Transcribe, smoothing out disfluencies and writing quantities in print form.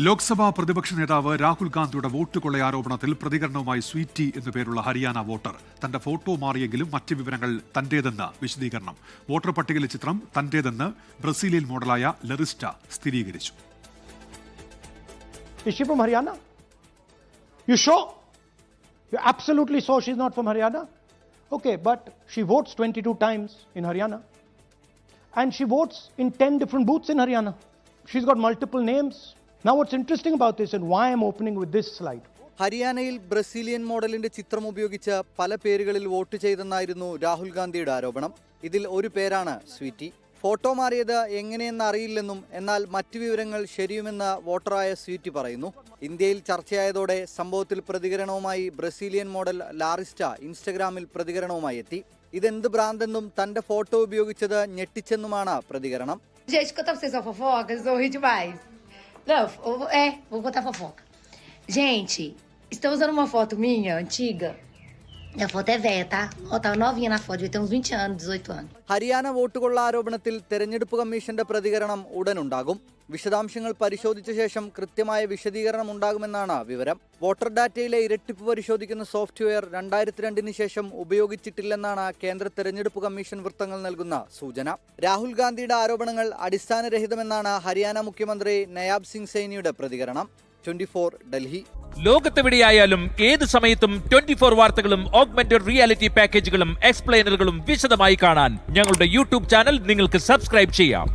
ലോക്സഭാ പ്രതിപക്ഷ നേതാവ് രാഹുൽ ഗാന്ധിയുടെ വോട്ട് കൊള്ള ആരോപണത്തിൽ പ്രതികരണവുമായി സ്വീറ്റി എന്നു പേരുള്ള ഹരിയാന വോട്ടർ. തന്റെ ഫോട്ടോ മാറിയെങ്കിലും മറ്റ് വിവരങ്ങൾ തന്റേതെന്ന് വിശദീകരണം. വോട്ടർ പട്ടികയിലെ ചിത്രം തന്റേതെന്ന് ബ്രസീലിയൻ മോഡലായ ലറിസ്റ്റ സ്ഥിരീകരിച്ചു. Is she from Haryana? You sure? You're absolutely sure she's not from Haryana? Okay, but she votes 22 times in Haryana. And she votes in 10 different booths in Haryana. She's got multiple names. Now what's interesting about this and why I'm opening with this slide. ഹരിയാനയിൽ Brazilian മോഡലിന്റെ ചിത്രം ഉപയോഗിച്ച് പല പേരുകളിൽ vote ചെയ്തെന്നായിരുന്നു Rahul ഗാന്ധിയുടെ ആരോപണം. ഇതിൽ ഒരു പേരാണ് സ്വീറ്റി. ഫോട്ടോ മാറിയത് എങ്ങനെയെന്ന് അറിയില്ലെന്നും എന്നാൽ മറ്റു വിവരങ്ങൾ ശരിയുമെന്ന് വോട്ടറായ സ്വീറ്റി പറയുന്നു. ഇന്ത്യയിൽ ചർച്ചയായതോടെ സംഭവത്തിൽ പ്രതികരണവുമായി ബ്രസീലിയൻ മോഡൽ ലാറിസ്റ്റ ഇൻസ്റ്റഗ്രാമിൽ പ്രതികരണവുമായി എത്തി. ഇതെന്ത് ഭ്രാന്തെന്നും തന്റെ ഫോട്ടോ ഉപയോഗിച്ചത് ഞെട്ടിച്ചെന്നുമാണ് പ്രതികരണം. Gente, contar pra vocês uma fofoca, vocês vão rir demais. Não, vou contar fofoca. Gente, estão usando uma foto minha, antiga. A foto é velha, tá? Ó, tava novinha na foto, devia ter uns 20 anos, 18 anos. Haryana വോട്ടുകൊള്ള ആരോപണത്തിൽ തെരഞ്ഞെടുപ്പ് കമ്മീഷന്റെ പ്രതികരണം ഉടനുണ്ടാകും. വിശദാംശങ്ങൾ പരിശോധിച്ച ശേഷം കൃത്യമായ വിശദീകരണം ഉണ്ടാകുമെന്നാണ് വിവരം. വോട്ടർ ഡാറ്റയിലെ ഇരട്ടിപ്പ് പരിശോധിക്കുന്ന സോഫ്റ്റ്വെയർ 2002 ശേഷം ഉപയോഗിച്ചിട്ടില്ലെന്നാണ് കേന്ദ്ര തെരഞ്ഞെടുപ്പ് കമ്മീഷൻ വൃത്തങ്ങൾ നൽകുന്ന സൂചന. രാഹുൽ ഗാന്ധിയുടെ ആരോപണങ്ങൾ അടിസ്ഥാനരഹിതമെന്നാണ് ഹരിയാന മുഖ്യമന്ത്രി നയാബ് സിംഗ് സൈനിയുടെ പ്രതികരണം. 24 ഡൽഹി. ലോകത്തെവിടെയായാലും ഏത് സമയത്തും 24 വാർത്തകളും ഓഗ്മെന്റഡ് റിയാലിറ്റി പാക്കേജുകളും എക്സ്പ്ലെയിനറുകളും വിശദമായി കാണാൻ ഞങ്ങളുടെ യൂട്യൂബ് ചാനൽ നിങ്ങൾക്ക് സബ്സ്ക്രൈബ് ചെയ്യാം.